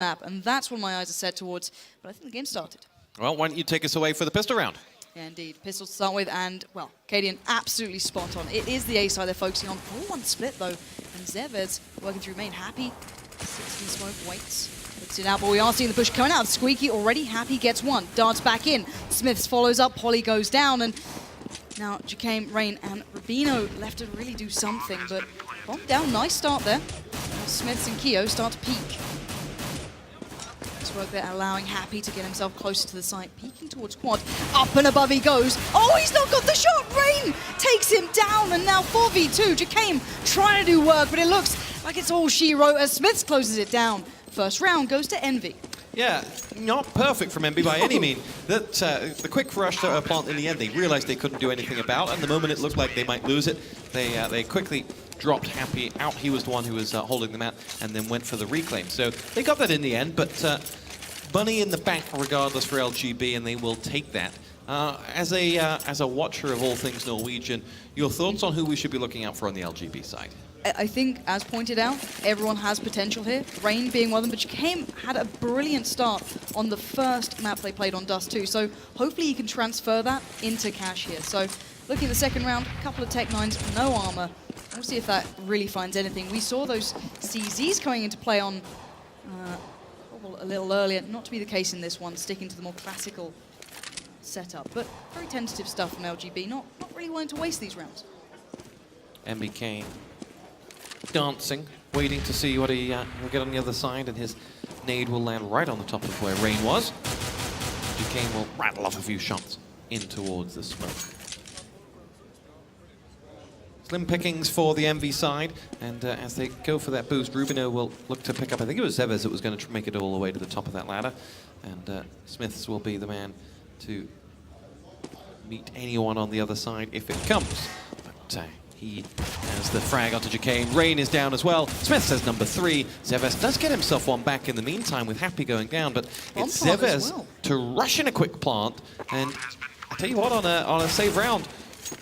map, and that's what my eyes are set towards. But I think the game started. Well, why don't you take us away for the pistol round? Yeah, indeed. Pistol to start with, and, well, Cadian absolutely spot on. It is the A side they're focusing on. 4-1 split, though, and Zevez working through main. Happy sits in smoke, waits. Puts it out, but we are seeing the push coming out. Squeaky already. Happy gets one. Darts back in. Smiths follows up. Polly goes down, and now Jacame, Rain, and Rubino left to really do something, but bomb down. Nice start there. Now Smiths and Keo start to peek. Work there, allowing Happy to get himself closer to the site, peeking towards quad. Up and above he goes. Oh, he's not got the shot. Rain takes him down, and now 4v2. Jacame trying to do work, but it looks like it's all she wrote as Smiths closes it down. First round goes to Envy. Yeah, not perfect from Envy by any mean. That the quick rush to plant in the end, they realized they couldn't do anything about, and the moment it looked like they might lose it, they quickly dropped Happy out. He was the one who was holding them out, and then went for the reclaim. So they got that in the end, but money in the bank regardless for LGB, and they will take that. As a watcher of all things Norwegian, your thoughts on who we should be looking out for on the LGB side? I think, as pointed out, everyone has potential here. Rain being one of them, but Jacame had a brilliant start on the first map they played on Dust 2, so hopefully he can transfer that into Cash here. So looking at the second round, a couple of Tech 9s, no armor. We'll see if that really finds anything. We saw those CZs coming into play on a little earlier, not to be the case in this one, sticking to the more classical setup, but very tentative stuff from LGB, not really wanting to waste these rounds. MBK dancing, waiting to see what he'll get on the other side, and his nade will land right on the top of where Rain was. Jacame will rattle off a few shots in towards the smoke. Slim pickings for the Envy side, and as they go for that boost, Rubino will look to pick up, I think it was Zevez that was going to make it all the way to the top of that ladder, and Smiths will be the man to meet anyone on the other side if it comes. But he has the frag onto Jacame. Rain is down as well. Smiths has number 3. Zevez does get himself one back in the meantime with Happy going down, but it's Zevez to rush in a quick plant, and I tell you what, on a save round,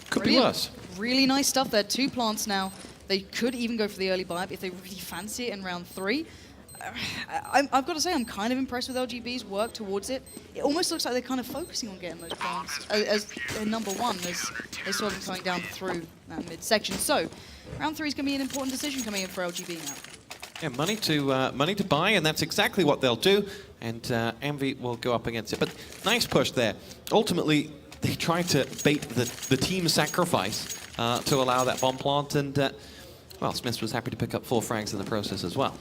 could be worse. Really nice stuff there. 2 plants now. They could even go for the early buy-up if they really fancy it in round 3. I've got to say, I'm kind of impressed with LGB's work towards it. It almost looks like they're kind of focusing on getting those plants as their number 1, as they saw them coming down through that midsection. So, round 3 is going to be an important decision coming in for LGB now. Yeah, money to buy, and that's exactly what they'll do. And Envy will go up against it. But nice push there. Ultimately, they tried to bait the team sacrifice to allow that bomb plant, and well, Smiths was happy to pick up 4 frags in the process as well.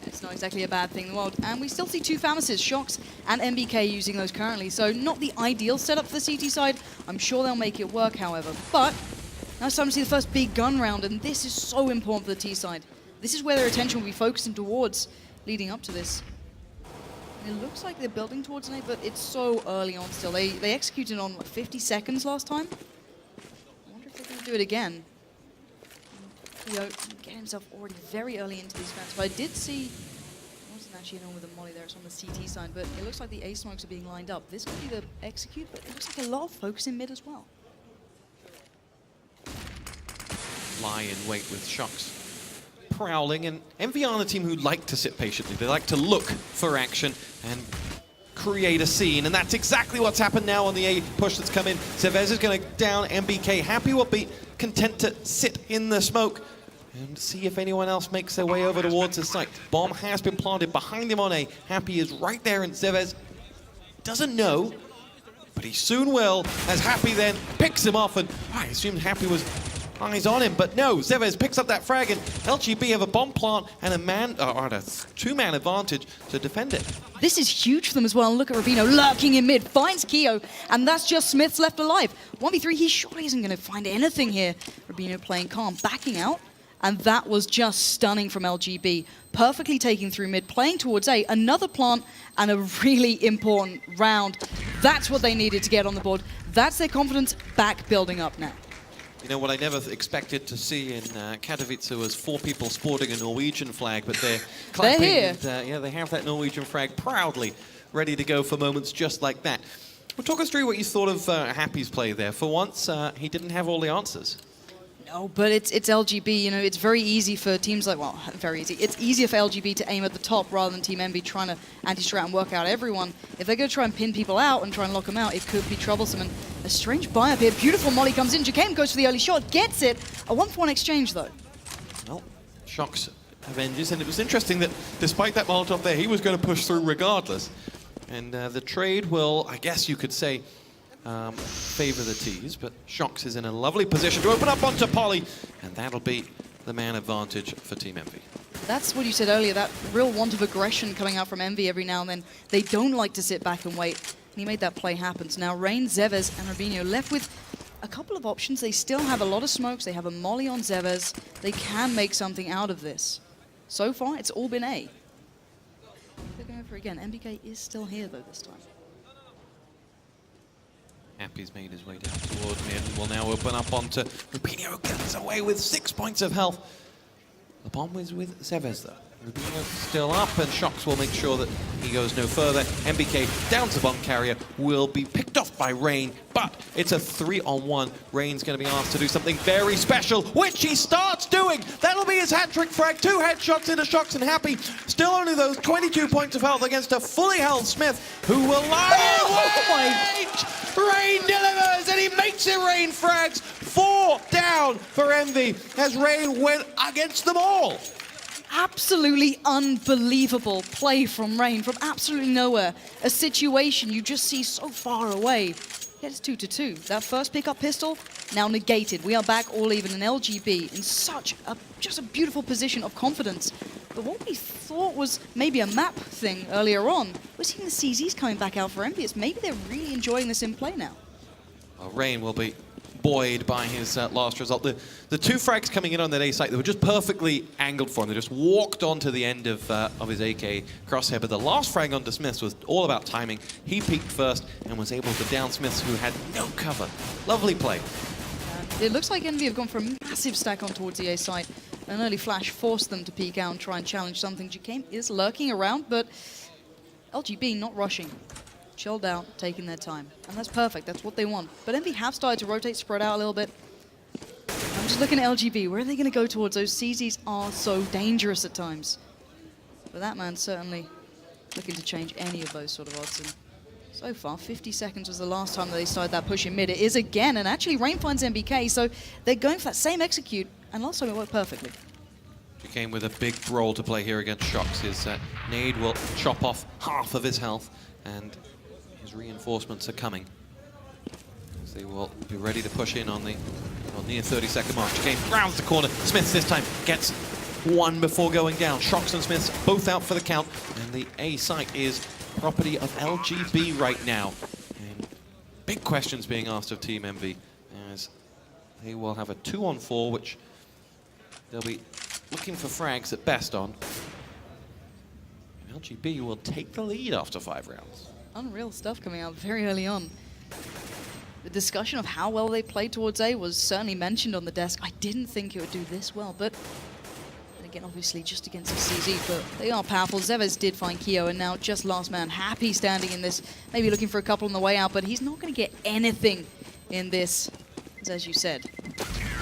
It's not exactly a bad thing in the world, and we still see 2 Famises, Shox and MBK using those currently, so not the ideal setup for the CT side. I'm sure they'll make it work, however, but now it's time to see the first big gun round, and this is so important for the T side. This is where their attention will be focusing towards leading up to this. It looks like they're building towards an A, but it's so early on still. They executed on, what, 50 seconds last time? I wonder if they're going to do it again. Leo get himself already very early into these rounds. But I did see, I wasn't actually in on with the molly there, it's on the CT side, but it looks like the A smokes are being lined up. This could be the execute, but it looks like a lot of focus in mid as well. Lie in wait with Shox prowling, and Envy are the team who like to sit patiently. They like to look for action and create a scene, and that's exactly what's happened now on the A push that's come in. Zevez is going to down MBK. Happy will be content to sit in the smoke and see if anyone else makes their way over towards the site. Bomb has been planted behind him on A. Happy is right there, and Zevez doesn't know, but he soon will, as Happy then picks him off, and I assumed Happy was eyes on him, but no, Zevez picks up that frag, and LGB have a bomb plant and a 2-man advantage to defend it. This is huge for them as well. Look at Rubino lurking in mid, finds Keo, and that's just Smiths left alive. 1v3, he surely isn't going to find anything here. Rubino playing calm, backing out, and that was just stunning from LGB. Perfectly taking through mid, playing towards A, another plant, and a really important round. That's what they needed to get on the board. That's their confidence back building up now. You know what I never expected to see in Katowice was 4 people sporting a Norwegian flag, but they're clapping. They're here. And, yeah, they have that Norwegian flag proudly ready to go for moments just like that. Well, talk us through what you thought of Happy's play there. For once, he didn't have all the answers. No, but it's LGB, you know, it's very easy for teams like, well, very easy. It's easier for LGB to aim at the top rather than Team EnVy trying to anti-strat and work out everyone. If they're going to try and pin people out and try and lock them out, it could be troublesome. And a strange buy up here. Beautiful molly comes in. Jacame goes for the early shot, gets it. A 1-for-1 exchange, though. Well, Shox avenges, and it was interesting that despite that Molotov there, he was going to push through regardless. And the trade will, I guess you could say, favor the T's, but Shox is in a lovely position to open up onto Polly, and that'll be the man advantage for Team EnVy. That's what you said earlier, that real want of aggression coming out from EnVy every now and then. They don't like to sit back and wait, and he made that play happen. So now Rain, Zevez, and Rubinho left with a couple of options. They still have a lot of smokes. They have a molly on Zevez. They can make something out of this. So far, it's all been A. They're going for it again. MBK is still here, though, this time. Happy's made his way down toward mid and will now open up onto Rubinho. Gets away with 6 points of health. The bomb is with Zevez, though. Rubinho still up, and Shox will make sure that he goes no further. MBK down to bomb carrier will be picked off by Rain, but it's a 3-on-1. Rain's going to be asked to do something very special, which he starts doing. That'll be his hat-trick frag. 2 headshots into Shox, and Happy still only those 22 points of health against a fully health Smith, who will lie in wait. Rain delivers, and he makes it. Rain frags. 4 down for EnVy as Rain went against them all. Absolutely unbelievable play from Rain from absolutely nowhere. A situation you just see so far away. It's 2-2. That first pickup pistol now negated. We are back all even in LGB in such a just a beautiful position of confidence. But what we thought was maybe a map thing earlier on, we're seeing the CZs coming back out for EnVy. Maybe they're really enjoying this in play now. Well, Rain will be buoyed by his last result. The 2 frags coming in on that A site, they were just perfectly angled for him. They just walked onto the end of his AK crosshair, but the last frag onto Smiths was all about timing. He peaked first and was able to down Smiths, who had no cover. Lovely play. It looks like EnVy have gone for a massive stack on towards the A site. An early flash forced them to peek out and try and challenge something. Jacame is lurking around, but LGB not rushing. Chilled out, taking their time. And that's perfect, that's what they want. But EnVy have started to rotate, spread out a little bit. I'm just looking at LGB, where are they going to go towards? Those CZs are so dangerous at times. But that man certainly looking to change any of those sort of odds. And so far, 50 seconds was the last time that they started that push in mid. It is again, and actually Rain finds MBK, so they're going for that same execute, and last time it worked perfectly. Jacame with a big role to play here against Shox. His nade will chop off half of his health, and his reinforcements are coming. They will be ready to push in on the near 30-second mark. Jacame rounds the corner. Smiths this time gets 1 before going down. Shox and Smiths both out for the count, and the A site is property of LGB right now. And big questions being asked of Team EnVy, as they will have a 2-on-4, which they'll be looking for frags at best on. And LGB will take the lead after 5 rounds. Unreal stuff coming out very early on. The discussion of how well they played towards A was certainly mentioned on the desk. I didn't think it would do this well, but again, obviously just against the CZ, but they are powerful. Zevez did find Keo, and now just last man. Happy standing in this, maybe looking for a couple on the way out, but he's not going to get anything in this, as you said.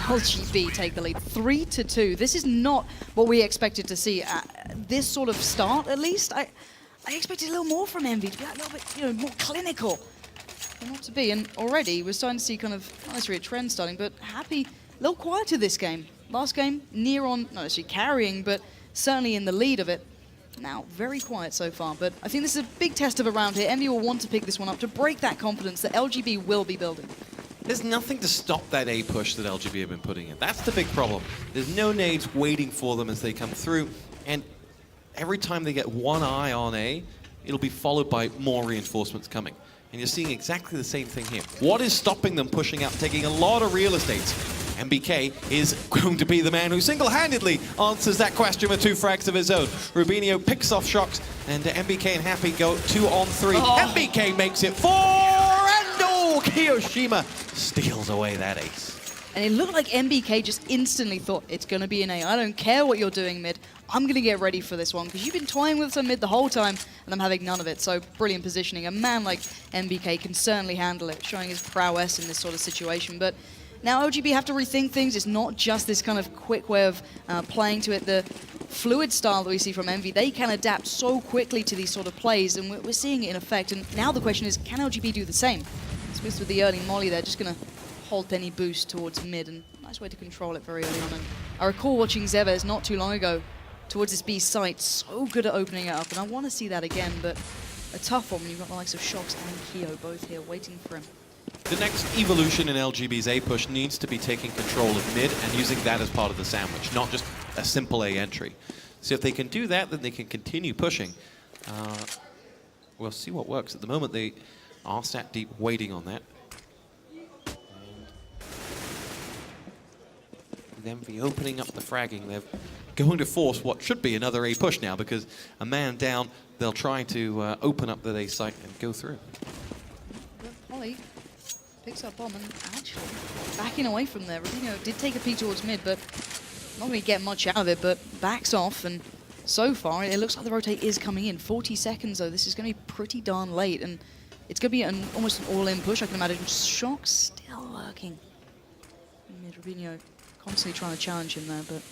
LGB take the lead, 3-2. This is not what we expected to see. This sort of start, at least, I expected a little more from EnVy, to be a little bit, more clinical. But not to be, and already we're starting to see kind of, not necessarily a trend starting, but Happy, a little quieter this game. Last game, near on, not necessarily carrying, but certainly in the lead of it. Now, very quiet so far, but I think this is a big test of a round here. EnVy will want to pick this one up to break that confidence that LGB will be building. There's nothing to stop that A push that LGB have been putting in. That's the big problem. There's no nades waiting for them as they come through, and every time they get one eye on A, it'll be followed by more reinforcements coming. And you're seeing exactly the same thing here. What is stopping them pushing out, taking a lot of real estate? MBK is going to be the man who single-handedly answers that question with 2 frags of his own. Rubinho picks off Shox, and MBK and Happy go 2-on-3. MBK makes it 4, and Kiyoshima steals away that ace. And it looked like MBK just instantly thought, it's going to be an A. I don't care what you're doing mid. I'm going to get ready for this one, because you've been toying with some mid the whole time, and I'm having none of it. So brilliant positioning. A man like MBK can certainly handle it, showing his prowess in this sort of situation. But now LGB have to rethink things. It's not just this kind of quick way of playing to it. The fluid style that we see from Envy, they can adapt so quickly to these sort of plays, and we're seeing it in effect. And now the question is, can LGB do the same? Smith with the early molly there, just going to halt any boost towards mid, and nice way to control it very early on. And I recall watching Zevez not too long ago towards this B site, so good at opening it up, and I want to see that again, but a tough one when you've got the likes of Shox and Keo both here waiting for him. The next evolution in LGB's A push needs to be taking control of mid and using that as part of the sandwich, not just a simple A entry. So if they can do that, then they can continue pushing. We'll see what works. At the moment, they are sat deep waiting on that. And Envy opening up the fragging. They're going to force what should be another A push now, because a man down, they'll try to open up the A site and go through. Polly picks up bomb and actually backing away from there. Rubinho did take a peek towards mid, but not going to get much out of it, but backs off, and so far it looks like the rotate is coming in. 40 seconds though, this is going to be pretty darn late, and it's going to be almost an all-in push, I can imagine. Shox still lurking. Mid, Rubinho constantly trying to challenge him there, but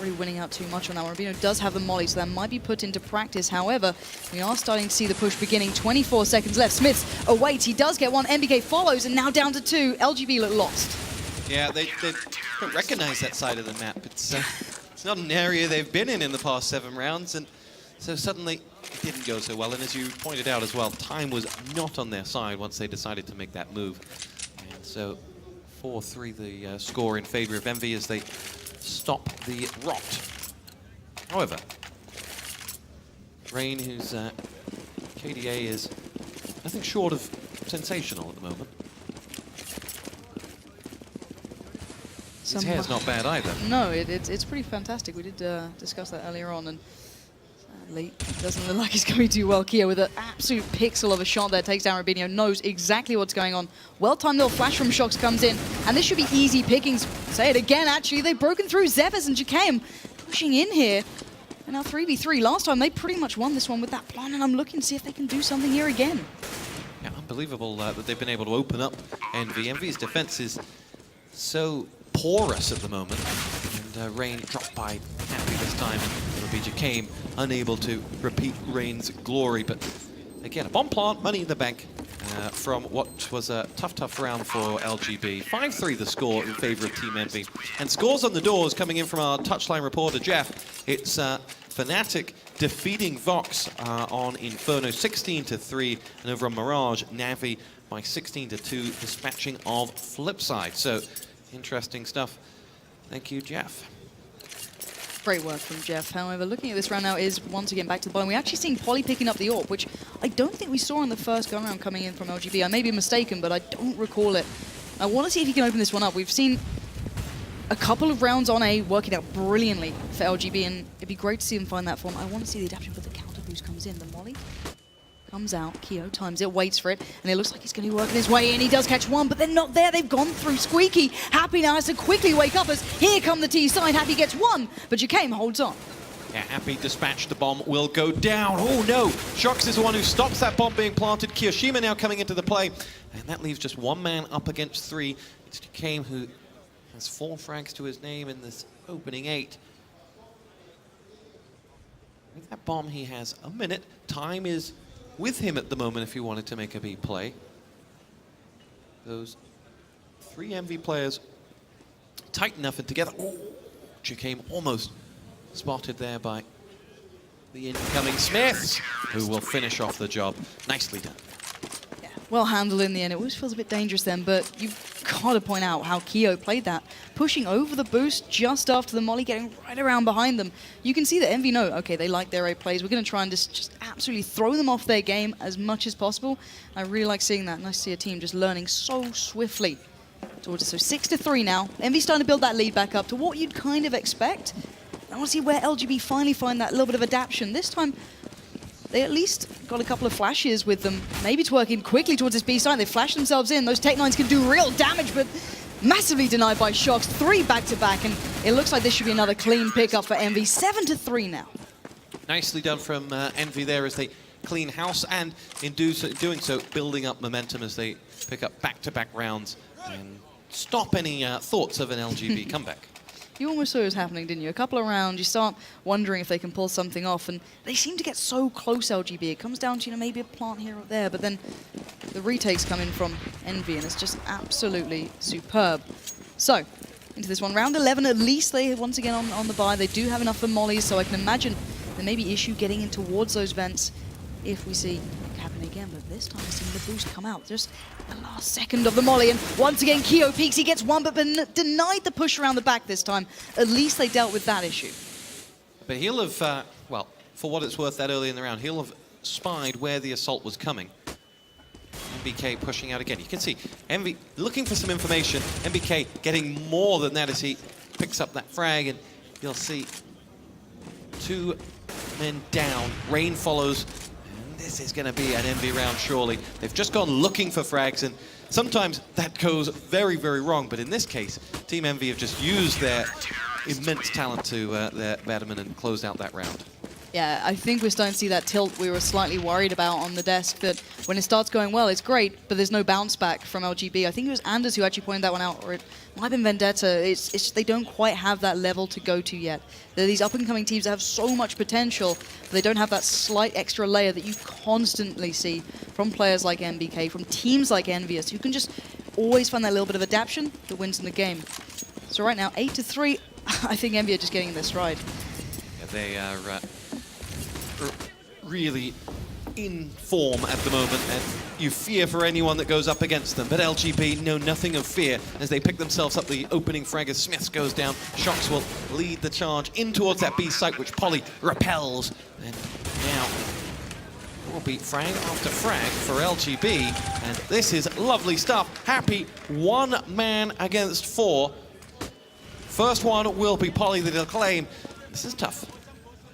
really winning out too much on that one. Rubinho does have the molly, so that might be put into practice. However, we are starting to see the push beginning. 24 seconds left. Smiths awaits. He does get one. MBK follows, and now down to 2. LGB look lost. Yeah, they don't recognize that side of the map. It's not an area they've been in the past 7 rounds, and so suddenly it didn't go so well. And as you pointed out as well, time was not on their side once they decided to make that move. And so 4-3 the score in favor of Envy as they stop the rot. However, Rain, whose KDA is nothing short of sensational at the moment. His hair's not bad either. No, it's pretty fantastic. We did discuss that earlier on, and sadly, it doesn't look like he's going to do well. Kia with an absolute pixel of a shot there takes down Rubinho, knows exactly what's going on. Well-timed little flash from Shox comes in, and this should be easy pickings. Say it again, actually. They've broken through. Zevez and Jacame pushing in here. And now 3v3. Last time, they pretty much won this one with that plan, and I'm looking to see if they can do something here again. Yeah, unbelievable that they've been able to open up Envy. Envy's defense is so porous at the moment, and Rain dropped by Happy this time, and it'll be Jacame unable to repeat Rain's glory. But again, a bomb plant, money in the bank from what was a tough round for LGB. 5-3 the score in favor of Team Envy. And scores on the doors coming in from our touchline reporter, Jeff. It's Fnatic defeating Vox on Inferno 16-3, and over on Mirage, Navi by 16-2, dispatching of Flipside. So interesting stuff. Thank you, Jeff. Great work from Jeff. However, looking at this round now is once again back to the bottom. We're actually seeing Polly picking up the AWP, which I don't think we saw in the first gun round coming in from LGB. I may be mistaken, but I don't recall it. I want to see if he can open this one up. We've seen a couple of rounds on A working out brilliantly for LGB, and it'd be great to see him find that form. I want to see the adaptation, but the counter boost comes in. The molly comes out, Keo times it, waits for it, and it looks like he's going to be working his way in. He does catch one, but they're not there. They've gone through. Squeaky, Happy now has to quickly wake up as here come the T side. Happy gets one, but Jacame holds on. Yeah, Happy dispatched. The bomb will go down. Oh no! Shox is the one who stops that bomb being planted. Kiyoshima now coming into the play, and that leaves just one man up against 3. It's Jacame who has 4 frags to his name in this opening 8. With that bomb, he has a minute. Time is with him at the moment if he wanted to make a B play. Those 3 Envy players tight enough and together. Oh, Jacame almost spotted there by the incoming Smiths, who will finish off the job. Nicely done. Yeah, well handled in the end. It always feels a bit dangerous then, but you've got to point out how Keo played that. Pushing over the boost just after the molly, getting right around behind them. You can see that Envy know, okay, they like their A plays. We're going to try and just absolutely throw them off their game as much as possible. I really like seeing that. Nice to see a team just learning so swiftly towards it. So 6-3 now. Envy starting to build that lead back up to what you'd kind of expect. I want to see where LGB finally find that little bit of adaptation. This time, they at least got a couple of flashes with them. Maybe it's working quickly towards this B side. They flash themselves in. Those Tech-9s can do real damage, but massively denied by Shox. 3 back-to-back, and it looks like this should be another clean pickup for Envy. 7-3 now. Nicely done from Envy there as they clean house, and in doing so, building up momentum as they pick up back-to-back rounds. And stop any thoughts of an LGB comeback. You almost saw it was happening, didn't you? A couple of rounds, you start wondering if they can pull something off, and they seem to get so close, LGB. It comes down to, maybe a plant here or there, but then the retakes come in from Envy, and it's just absolutely superb. So, into this one, round 11, at least they once again on the buy. They do have enough for mollies, so I can imagine there may be issue getting in towards those vents if we see it happen again, but this time we're seeing the boost come out. Just the last second of the molly, and once again, Keo peeks. He gets one, but denied the push around the back this time. At least they dealt with that issue. But he'll have, well, for what it's worth that early in the round, he'll have spied where the assault was coming. MBK pushing out again. You can see Envy looking for some information. MBK getting more than that as he picks up that frag, and you'll see 2 men down. Rain follows. This is going to be an Envy round, surely. They've just gone looking for frags, and sometimes that goes very, very wrong. But in this case, Team Envy have just used their immense talent to their betterment and closed out that round. Yeah, I think we're starting to see that tilt we were slightly worried about on the desk, that when it starts going well, it's great, but there's no bounce back from LGB. I think it was Anders who actually pointed that one out, or it might have been Vendetta. It's just they don't quite have that level to go to yet. They're these up-and-coming teams that have so much potential, but they don't have that slight extra layer that you constantly see from players like MBK, from teams like EnVyUs, who can just always find that little bit of adaptation that wins in the game. So right now, 8-3, I think Envy are just getting their stride. Yeah, they are really in form at the moment, and you fear for anyone that goes up against them. But LGB know nothing of fear as they pick themselves up the opening frag as Smiths goes down. Shox will lead the charge in towards that B site, which Polly repels. And now will be frag after frag for LGB, and this is lovely stuff. Happy 1 man against 4. First one will be Polly the Acclaim. This is tough.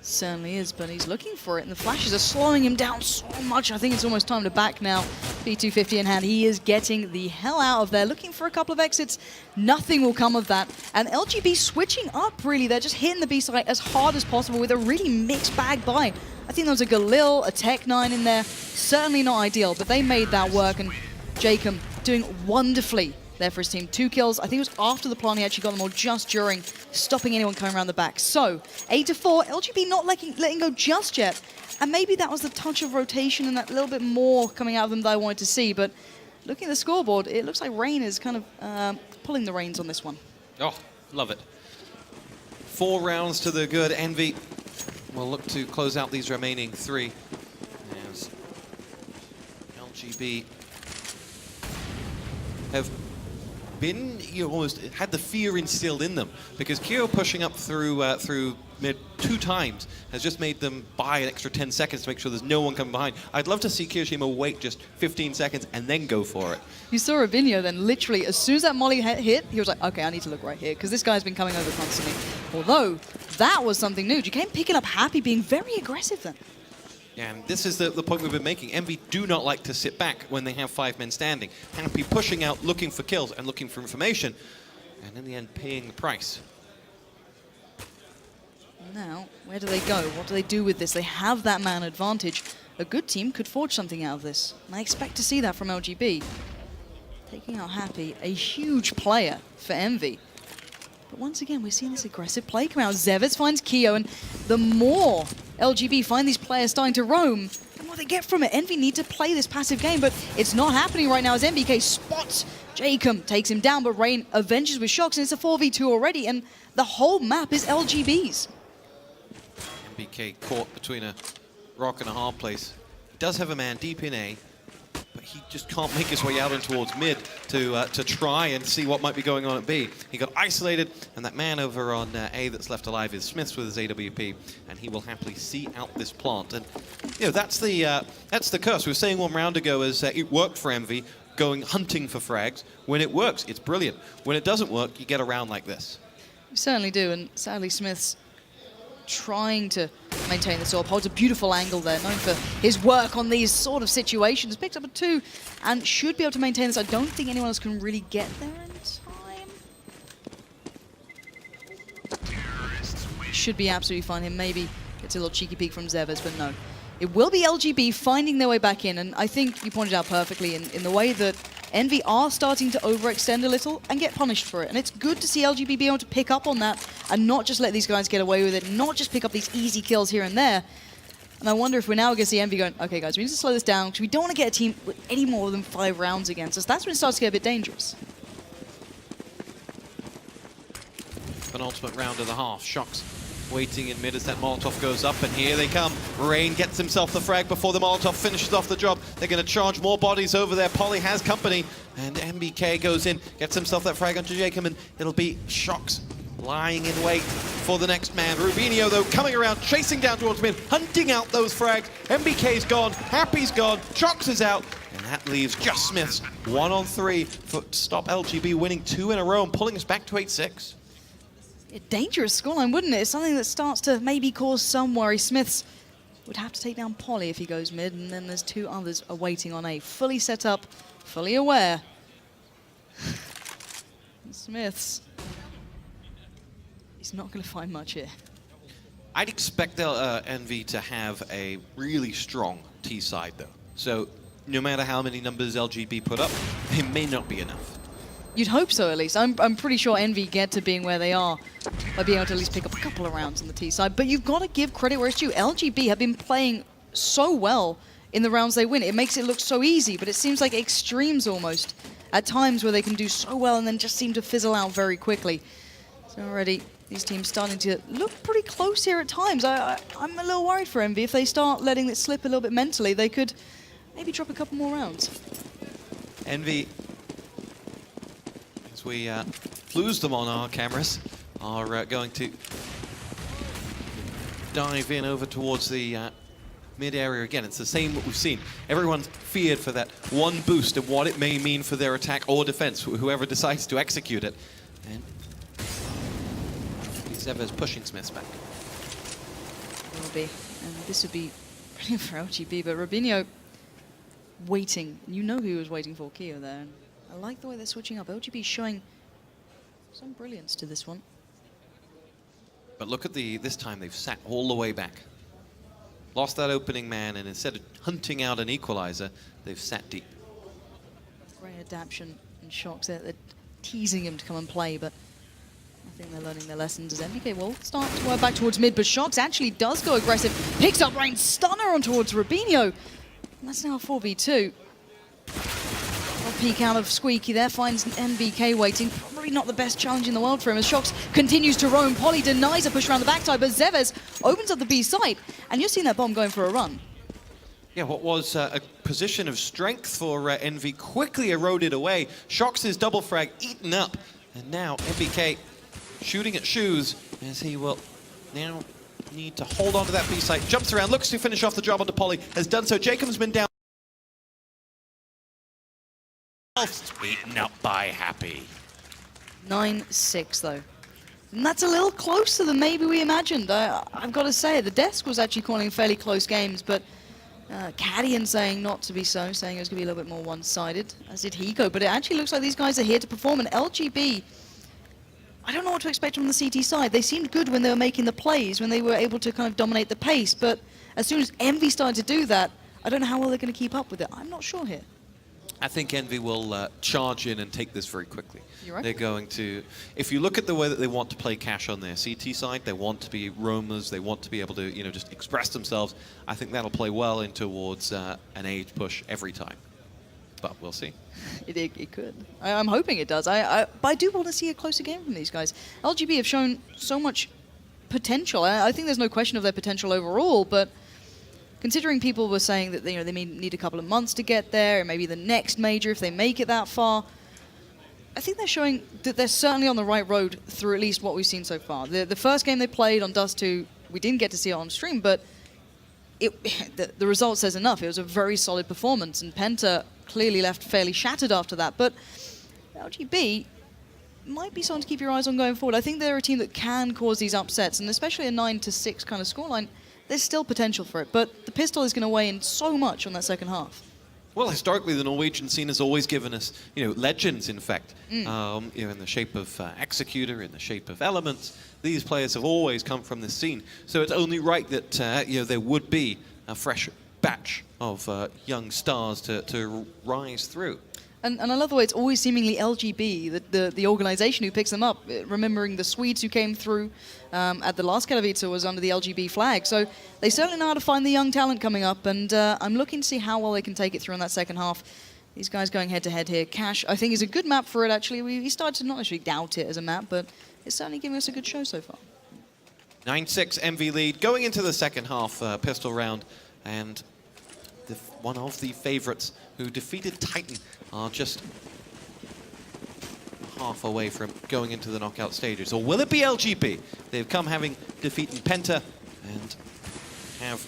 Certainly is, but he's looking for it, and the flashes are slowing him down so much. I think it's almost time to back now. P250 in hand. He is getting the hell out of there, looking for a couple of exits. Nothing will come of that. And LGB switching up, really. They're just hitting the B site as hard as possible with a really mixed bag buy. I think there was a Galil, a Tech-9 in there. Certainly not ideal, but they made that work, and Jacob doing wonderfully there for his team. 2 kills. I think it was after the plant he actually got them all, just during, stopping anyone coming around the back. So, 8-4, LGB not letting go just yet. And maybe that was the touch of rotation and that little bit more coming out of them that I wanted to see. But looking at the scoreboard, it looks like Rain is kind of pulling the reins on this one. Oh, love it. 4 rounds to the good. Envy will look to close out these remaining 3. As LGB have been, almost had the fear instilled in them, because Kyo pushing up through mid 2 times has just made them buy an extra 10 seconds to make sure there's no one coming behind. I'd love to see Kirishima wait just 15 seconds and then go for it. You saw Robinho then literally, as soon as that molly hit, he was like, okay, I need to look right here, because this guy's been coming over constantly. Although, that was something new. Jacame picking up Happy, being very aggressive then. Yeah, and this is the point we've been making. Envy do not like to sit back when they have 5 men standing. Happy pushing out, looking for kills and looking for information, and in the end paying the price. Now, where do they go? What do they do with this? They have that man advantage. A good team could forge something out of this, and I expect to see that from LGB. Taking out Happy, a huge player for Envy. But once again, we're seeing this aggressive play come out. Zevez finds Keo, and the more LGB find these players starting to roam, the more they get from it. Envy need to play this passive game, but it's not happening right now as MBK spots Jacob, takes him down, but Rain avenges with Shox, and it's a 4v2 already, and the whole map is LGB's. MBK caught between a rock and a hard place. He does have a man deep in A, but he just can't make his way out in towards mid to try and see what might be going on at B. He got isolated, and that man over on A that's left alive is Smiths with his AWP, and he will happily see out this plant. And that's the curse. We were saying 1 round ago as it worked for Envy, going hunting for frags. When it works, it's brilliant. When it doesn't work, you get a round like this. You certainly do, and sadly Smiths trying to maintain this orb, holds a beautiful angle there, known for his work on these sort of situations. Picked up a 2 and should be able to maintain this. I don't think anyone else can really get there in time. Should be absolutely fine. Him maybe gets a little cheeky peek from Zevez, but no. It will be LGB finding their way back in, and I think you pointed out perfectly in the way that Envy are starting to overextend a little and get punished for it. And it's good to see LGB be able to pick up on that and not just let these guys get away with it, not just pick up these easy kills here and there. And I wonder if we're now going to see Envy going, okay guys, we need to slow this down because we don't want to get a team with any more than 5 rounds against us. That's when it starts to get a bit dangerous. Penultimate round of the half. Shox waiting in mid as that Molotov goes up, and here they come. Rain gets himself the frag before the Molotov finishes off the job. They're going to charge more bodies over there. Polly has company, and MBK goes in, gets himself that frag onto Jacob, and it'll be Shox lying in wait for the next man. Rubinho, though, coming around, chasing down towards mid, hunting out those frags. MBK's gone, Happy's gone, Shox is out, and that leaves just Smiths 1 on 3 to stop LGB winning 2 in a row and pulling us back to 8-6. A dangerous scoreline, wouldn't it? It's something that starts to maybe cause some worry. Smiths would have to take down Polly if he goes mid, and then there's 2 others awaiting on A. Fully set up, fully aware. Smiths. He's not going to find much here. I'd expect Envy to have a really strong T side, though. So no matter how many numbers LGB put up, it may not be enough. You'd hope so, at least. I'm pretty sure Envy get to being where they are by being able to at least pick up a couple of rounds on the T side. But you've got to give credit where it's due. LGB have been playing so well in the rounds they win. It makes it look so easy, but it seems like extremes almost at times where they can do so well and then just seem to fizzle out very quickly. So already these teams starting to look pretty close here at times. I'm a little worried for Envy. If they start letting it slip a little bit mentally, they could maybe drop a couple more rounds. Envy, as we lose them on our cameras, are going to dive in over towards the mid area again. It's the same what we've seen. Everyone's feared for that one boost and what it may mean for their attack or defense, whoever decides to execute it. And Zeva's pushing Smiths back. Will be, and this would be brilliant for LGB, but Rubinho waiting. You know who he was waiting for, Keo there. And I like the way they're switching up. LGB showing some brilliance to this one. But look at this time they've sat all the way back. Lost that opening man, and instead of hunting out an equalizer, they've sat deep. Great adaptation and Shox. They're teasing him to come and play, but I think they're learning their lessons as MBK will start to work back towards mid, but Shox actually does go aggressive. Picks up Rain, stunner on towards Rubinho. And that's now 4v2. I'll peek out of Squeaky there, finds MBK waiting. Probably not the best challenge in the world for him as Shox continues to roam. Polly denies a push around the backside, but Zeves opens up the B site, and you're seeing that bomb going for a run. Yeah, what was a position of strength for Envy quickly eroded away. Shox's double frag eaten up, and now MBK shooting at Shoes as he will now need to hold on to that B site. Jumps around, looks to finish off the job onto Polly, has done so. Jacob's been down. Eaten up by Happy. 9-6 though. And that's a little closer than maybe we imagined. I've got to say, the desk was actually calling fairly close games, but Cadian saying not to be so, saying it was going to be a little bit more one-sided, as did Hiko. But it actually looks like these guys are here to perform, and LGB, I don't know what to expect from the CT side. They seemed good when they were making the plays, when they were able to kind of dominate the pace, but as soon as Envy started to do that, I don't know how well they're going to keep up with it. I'm not sure here. I think Envy will charge in and take this very quickly. You're right. They're going to, if you look at the way that they want to play Cash on their CT side, they want to be roamers, they want to be able to, you know, just express themselves. I think that'll play well in towards an age push every time. But we'll see. It could. I'm hoping it does. But I do want to see a closer game from these guys. LGB have shown so much potential. I think there's no question of their potential overall, but considering people were saying that they may need a couple of months to get there, and maybe the next major if they make it that far, I think they're showing that they're certainly on the right road through at least what we've seen so far. The first game they played on Dust 2, we didn't get to see it on stream, but the result says enough. It was a very solid performance, and Penta clearly left fairly shattered after that. But LGB might be something to keep your eyes on going forward. I think they're a team that can cause these upsets, and especially a 9-6 kind of scoreline, there's still potential for it. But the pistol is going to weigh in so much on that second half. Well, historically, the Norwegian scene has always given us, legends, in fact, in the shape of Executor, in the shape of Elements. These players have always come from this scene. So it's only right that, there would be a fresh batch of young stars to rise through. And I love the way it's always seemingly LGB, the organization who picks them up. Remembering the Swedes who came through at the last Katowice was under the LGB flag. So they certainly know how to find the young talent coming up, and I'm looking to see how well they can take it through in that second half. These guys going head-to-head here. Cash, I think, is a good map for it, actually. We started to not actually doubt it as a map, but it's certainly giving us a good show so far. 9-6 EnVy lead. Going into the second half pistol round, and one of the favorites who defeated Titan are just half away from going into the knockout stages. Or will it be LGB? They've come having defeated Penta and have...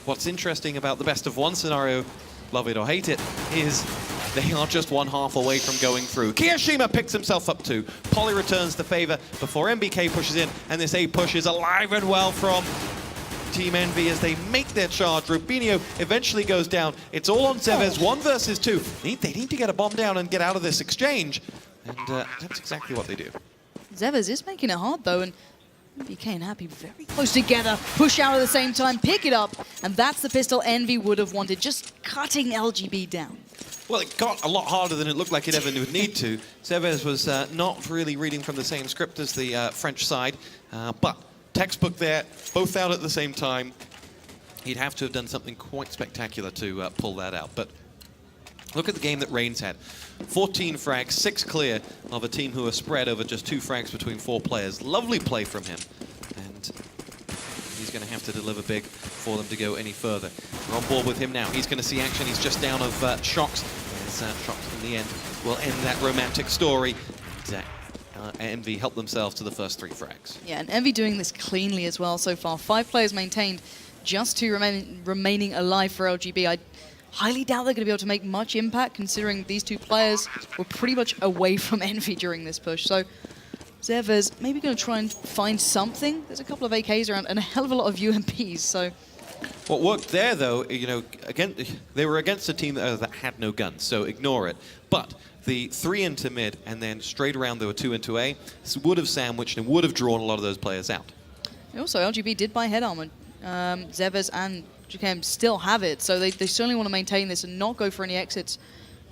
What's interesting about the best of one scenario, love it or hate it, is they are just one half away from going through. Kiyoshima picks himself up too. Poly returns the favor before MBK pushes in, and this A push is alive and well from Team EnVy as they make their charge. Rubinho eventually goes down. It's all on Zevez, 1 versus 2. They need to get a bomb down and get out of this exchange, and that's exactly what they do. Zevez is making it hard though, and MBK and Happy very close together, push out at the same time, pick it up, and that's the pistol EnVy would have wanted, just cutting LGB down. Well, it got a lot harder than it looked like it ever would need to. Zevez was not really reading from the same script as the French side, but textbook there, both out at the same time. He'd have to have done something quite spectacular to pull that out. But look at the game that Reigns had. 14 frags, 6 clear of a team who are spread over just 2 frags between 4 players. Lovely play from him. And he's going to have to deliver big for them to go any further. We're on board with him now. He's going to see action. He's just down of Shocks. As Shocks in the end will end that romantic story. EnVy help themselves to the first 3 frags. Yeah, and EnVy doing this cleanly as well so far. 5 players maintained, just 2 remaining alive for LGB. I highly doubt they're going to be able to make much impact, considering these 2 players were pretty much away from EnVy during this push. So Zevez maybe going to try and find something. There's a couple of AKs around and a hell of a lot of UMPs, so... What worked there, though, you know, again, they were against a team that had no guns, so ignore it. But the 3 into mid and then straight around there were 2 into A, this would have sandwiched and would have drawn a lot of those players out. Also, LGB did buy head armor. Zevez and JKM still have it, so they certainly want to maintain this and not go for any exits.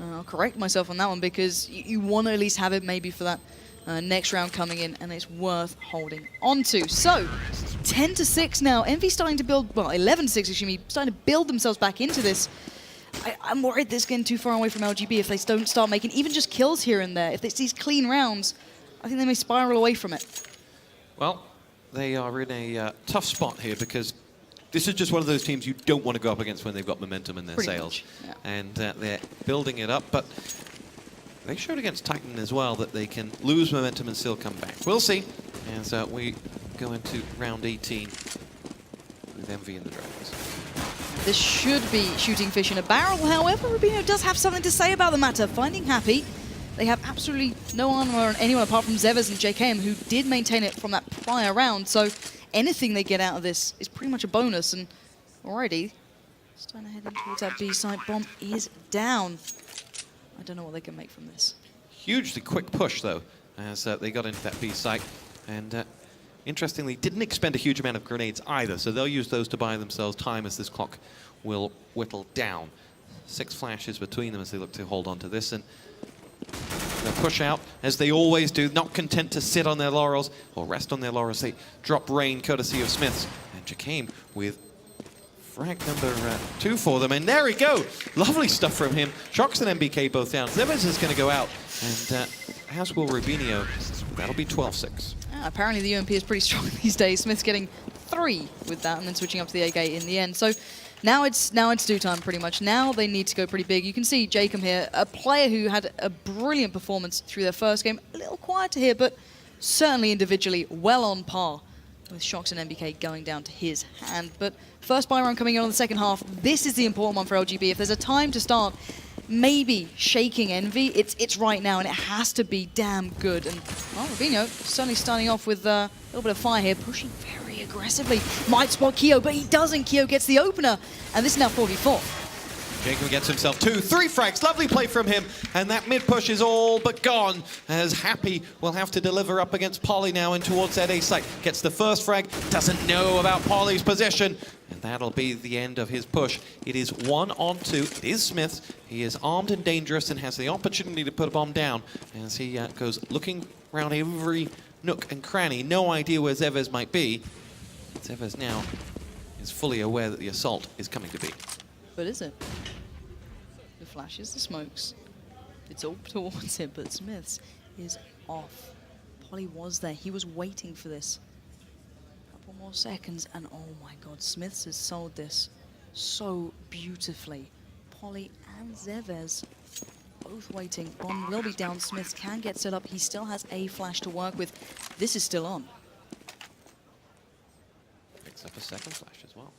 I'll correct myself on that one, because you want to at least have it maybe for that next round coming in, and it's worth holding on to. So, 10-6 now. EnVy starting to build, well, 11-6, excuse me, starting to build themselves back into this. I'm worried this is getting too far away from LGB if they don't start making even just kills here and there. If it's these clean rounds, I think they may spiral away from it. Well, they are in a tough spot here, because this is just one of those teams you don't want to go up against when they've got momentum in their sails. Yeah. And they're building it up, but they showed against Titan as well that they can lose momentum and still come back. We'll see as we go into round 18 with EnVy and the Dragons. This should be shooting fish in a barrel. However, Rubinho does have something to say about the matter. Finding Happy, they have absolutely no armor on anyone apart from Zevez and JKM, who did maintain it from that prior round. So anything they get out of this is pretty much a bonus. And already, starting to head in towards that B site. Bomb is down. I don't know what they can make from this. Hugely quick push, though, as they got into that B site. And interestingly, didn't expend a huge amount of grenades either, so they'll use those to buy themselves time as this clock will whittle down. 6 flashes between them as they look to hold on to this, and they'll push out, as they always do, not content to sit on their laurels or rest on their laurels. They drop rain, courtesy of Smiths. And JKM with frag number 2 for them, and there we go. Lovely stuff from him. Shocks and MBK both down. Zevez is going to go out, and as will Rubinho. That'll be 12-6. Apparently the UMP is pretty strong these days. Smith's getting 3 with that, and then switching up to the AK in the end. So now it's do time pretty much. Now they need to go pretty big. You can see Jacob here, a player who had a brilliant performance through their first game. A little quieter here, but certainly individually well on par, with Shocks and MBK going down to his hand. But first buy round coming in on the second half. This is the important one for LGB. If there's a time to start maybe shaking EnVy, it's right now, and it has to be damn good. And well, Rubinho certainly starting off with a little bit of fire here, pushing very aggressively. Might spot Kyo, but he doesn't. Kyo gets the opener, and this is now 44. Jacob gets himself 2, 3 frags. Lovely play from him, and that mid push is all but gone, as Happy will have to deliver up against Poly now and towards that A site. Gets the first frag, doesn't know about Poly's position, and And that'll be the end of his push. It is 1-on-2. It is Smith. He is armed and dangerous and has the opportunity to put a bomb down as he goes looking around every nook and cranny. No idea where Zevez might be. Zevez now is fully aware that the assault is coming to be. But is it? The flashes, the smokes. It's all towards him, but Smith's is off. Polly was there. He was waiting for this. Couple more seconds, and oh my god, Smith's has sold this so beautifully. Polly and Zevez both waiting. Bomb will be down. Smith's can get set up. He still has a flash to work with. This is still on. Picks up a second flash as well.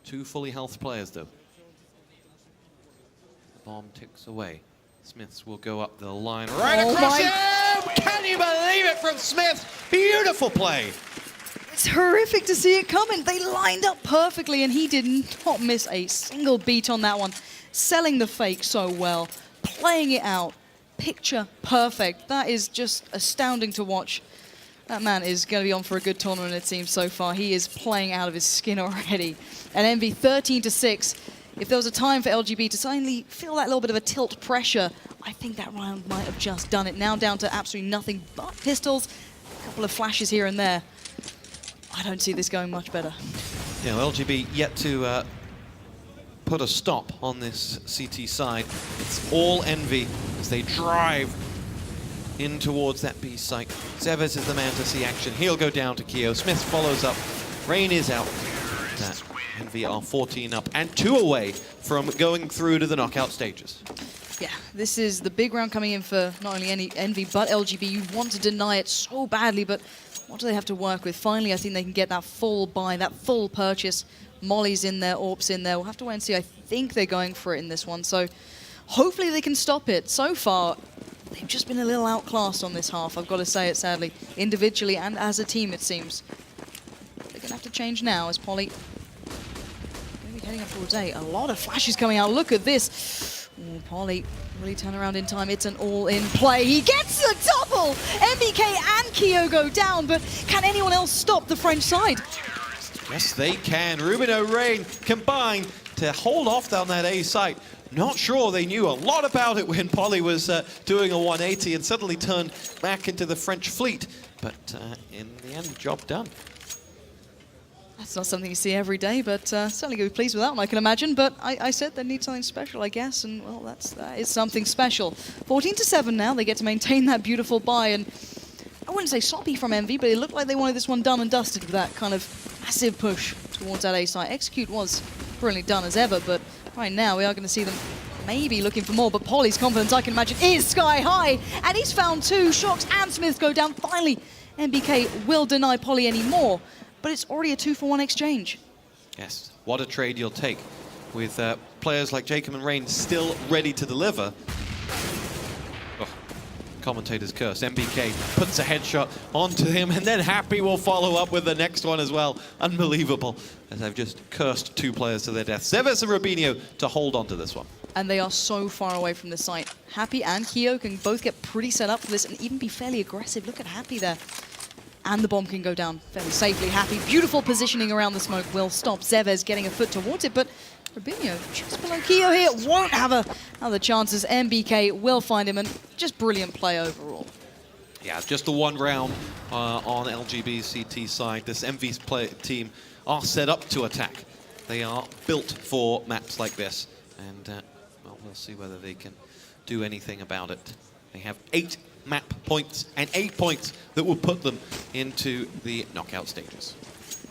2 fully health players, though. The bomb ticks away. Smiths will go up the line right across him! Can you believe it from Smith? Beautiful play. It's horrific to see it coming. They lined up perfectly, and he did not miss a single beat on that one. Selling the fake so well, playing it out, picture perfect. That is just astounding to watch. That man is going to be on for a good tournament, it seems, so far. He is playing out of his skin already. And EnVy 13-6. If there was a time for LGB to suddenly feel that little bit of a tilt pressure, I think that round might have just done it. Now down to absolutely nothing but pistols, a couple of flashes here and there. I don't see this going much better. Yeah, well, LGB yet to put a stop on this CT side. It's all EnVy as they drive in towards that B site. Zevez is the man to see action. He'll go down to Keo. Smith follows up. Rain is out. EnVy are 14 up and 2 away from going through to the knockout stages. Yeah, this is the big round coming in for not only EnVy but LGB. You want to deny it so badly, but what do they have to work with? Finally, I think they can get that full buy, that full purchase. Molly's in there, Orp's in there. We'll have to wait and see. I think they're going for it in this one, so hopefully they can stop it. So far, they've just been a little outclassed on this half, I've got to say it sadly. Individually and as a team, it seems. They're going to have to change now as Polly going to be heading up towards A. A lot of flashes coming out. Look at this. Ooh, Polly really turn around in time. It's an all-in play. He gets the double! MBK and Keo go down, but can anyone else stop the French side? Yes, they can. Ruben O'Rain combined to hold off down that A site. Not sure they knew a lot about it when Polly was doing a 180 and suddenly turned back into the French fleet. But in the end, job done. That's not something you see every day, but certainly going to be pleased with that one, I can imagine. But I said they need something special, I guess, and well, that is something special. 14-7 now. They get to maintain that beautiful buy, and I wouldn't say sloppy from EnVy, but it looked like they wanted this one done and dusted with that kind of massive push towards that A site. Execute was brilliantly done as ever, but right now we are going to see them maybe looking for more. But Polly's confidence, I can imagine, is sky high, and he's found 2. Shocks and Smith go down. Finally, MBK will deny Polly any more. But it's already a 2-for-1 exchange. Yes, what a trade you'll take with players like Jacob and Rain still ready to deliver. Oh, commentator's curse. MBK puts a headshot onto him, and then Happy will follow up with the next one as well. Unbelievable, as I've just cursed 2 players to their death. Zevez and Rubinho to hold on to this one. And they are so far away from the site. Happy and Keo can both get pretty set up for this and even be fairly aggressive. Look at Happy there. And the bomb can go down fairly safely. Happy, beautiful positioning around the smoke will stop Zevez getting a foot towards it, but Rubinho just below Keo here won't have other chances. MBK will find him, and just brilliant play overall. Yeah, just the one round on LGB's CT side. This EnVy team are set up to attack. They are built for maps like this, and well, we'll see whether they can do anything about it. They have 8 map points and 8 points that will put them into the knockout stages.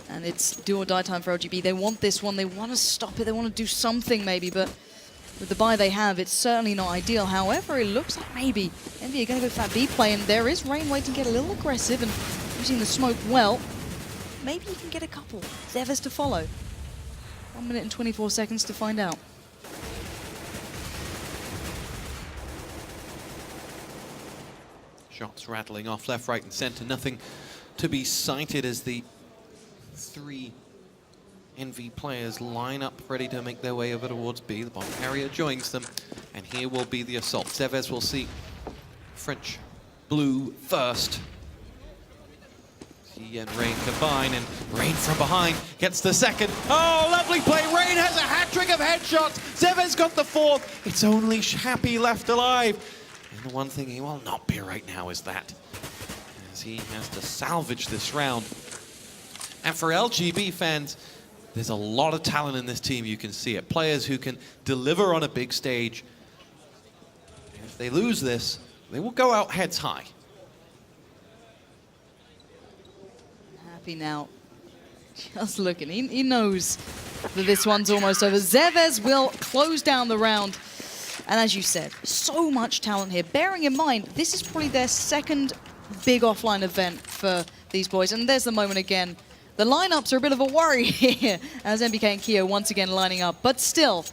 And it's do or die time for LGB. They want this one. They want to stop it. They want to do something maybe, but with the buy they have, it's certainly not ideal. However, it looks like maybe EnVy are going to go for that B play, and there is Rain waiting to get a little aggressive and using the smoke well. Maybe you can get a couple. Zevez to follow. 1 minute and 24 seconds to find out. Shots rattling off left, right, and center. Nothing to be sighted as the 3 EnVy players line up ready to make their way over towards B. The bomb carrier joins them, and here will be the assault. Zevez will see French blue first. He and Rain combine, and Rain from behind gets the second. Oh, lovely play. Rain has a hat-trick of headshots. Zevez got the fourth. It's only Happy left alive. And the one thing he will not be right now is that, as he has to salvage this round. And for LGB fans, there's a lot of talent in this team. You can see it. Players who can deliver on a big stage. And if they lose this, they will go out heads high. Happy now. Just looking. He knows that this one's almost over. Zevez will close down the round. And as you said, so much talent here. Bearing in mind, this is probably their second big offline event for these boys. And there's the moment again. The lineups are a bit of a worry here as MBK and Keo once again lining up. But still,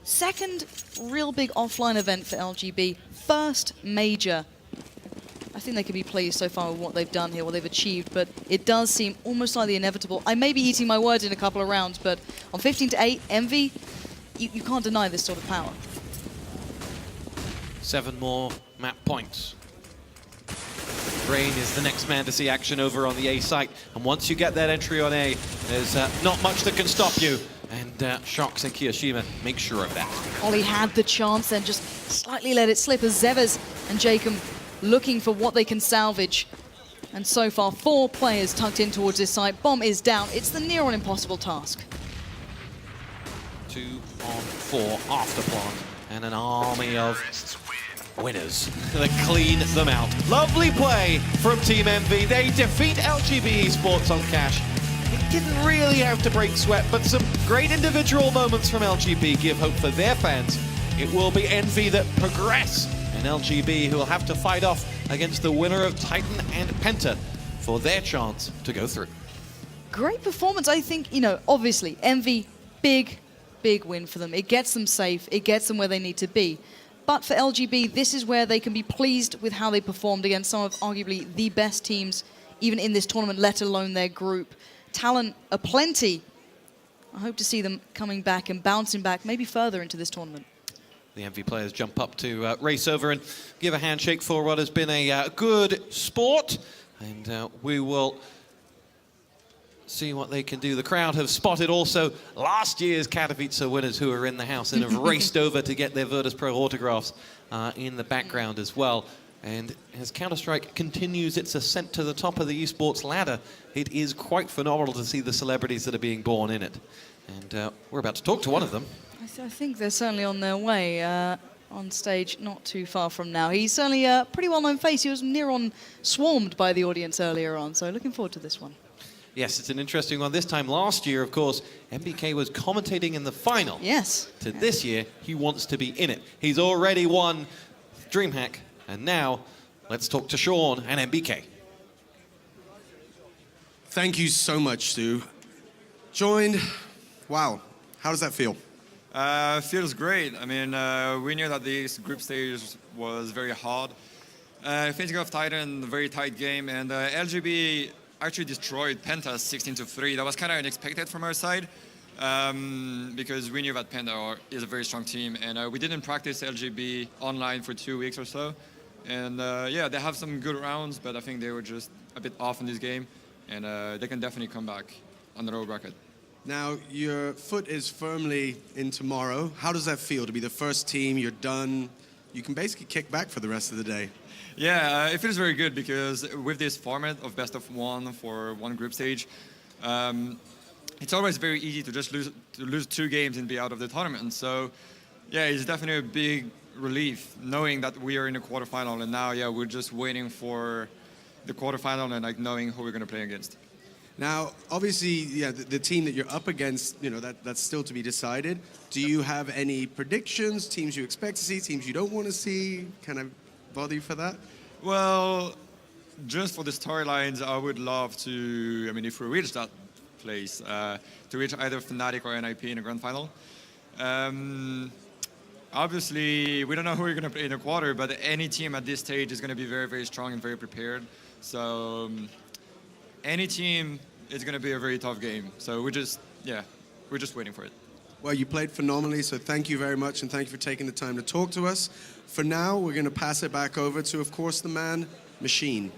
second real big offline event for LGB. First major. I think they can be pleased so far with what they've done here, what they've achieved. But it does seem almost like the inevitable. I may be eating my words in a couple of rounds, but on 15-8, Envy, you can't deny this sort of power. 7 more map points. Rain is the next man to see action over on the A site. And once you get that entry on A, there's not much that can stop you. And Shox and Kiyoshima make sure of that. Ollie had the chance, then just slightly let it slip as Zevez and Jacob looking for what they can salvage. And so far, 4 players tucked in towards this site. Bomb is down. It's the near on impossible task. 2 on 4 after plant. And an army of winners that clean them out. Lovely play from Team EnVy. They defeat LGB eSports on Cash. It didn't really have to break sweat, but some great individual moments from LGB give hope for their fans. It will be EnVy that progress, and LGB who will have to fight off against the winner of Titan and Penta for their chance to go through. Great performance, I think, you know, obviously, EnVy, big win for them. It gets them safe, it gets them where they need to be. But for LGB, this is where they can be pleased with how they performed against some of arguably the best teams, even in this tournament, let alone their group. Talent aplenty. I hope to see them coming back and bouncing back, maybe further into this tournament. The EnVy players jump up to race over and give a handshake for what has been a good sport. And we will see what they can do. The crowd have spotted also last year's Katowice winners who are in the house and have raced over to get their Virtus.pro autographs in the background as well. And as Counter-Strike continues its ascent to the top of the esports ladder, it is quite phenomenal to see the celebrities that are being born in it. And we're about to talk to one of them. I think they're certainly on their way on stage not too far from now. He's certainly a pretty well-known face. He was near on swarmed by the audience earlier on, so looking forward to this one. Yes, it's an interesting one. This time last year, of course, MBK was commentating in the final. Yes. To this year, he wants to be in it. He's already won DreamHack, and now let's talk to Sean and MBK. Thank you so much, Stu. Joined. Wow. How does that feel? Feels great. I mean, we knew that this group stage was very hard. Finishing off Titan, very tight game, and LGB actually destroyed Penta 16-3. That was kind of unexpected from our side because we knew that Penta is a very strong team, and we didn't practice LGB online for 2 weeks or so. And yeah, they have some good rounds, but I think they were just a bit off in this game, and they can definitely come back on the low bracket. Now, your foot is firmly in tomorrow. How does that feel to be the first team? You're done. You can basically kick back for the rest of the day. Yeah, it feels very good because with this format of best of one for one group stage, it's always very easy to just lose 2 games and be out of the tournament. So, yeah, it's definitely a big relief knowing that we are in the quarterfinal, and now, yeah, we're just waiting for the quarterfinal and like knowing who we're going to play against. Now, obviously, yeah, the team that you're up against, you know, that's still to be decided. Do you have any predictions, teams you expect to see, teams you don't want to see? Can I bother you for that? Well, just for the storylines, I would love to, I mean, if we reach that place, to reach either Fnatic or NIP in the grand final. Obviously, we don't know who we're going to play in the quarter, but any team at this stage is going to be very, very strong and very prepared. So any team is going to be a very tough game. So we're just waiting for it. Well, you played phenomenally, so thank you very much, and thank you for taking the time to talk to us. For now, we're going to pass it back over to, of course, the man, Machine.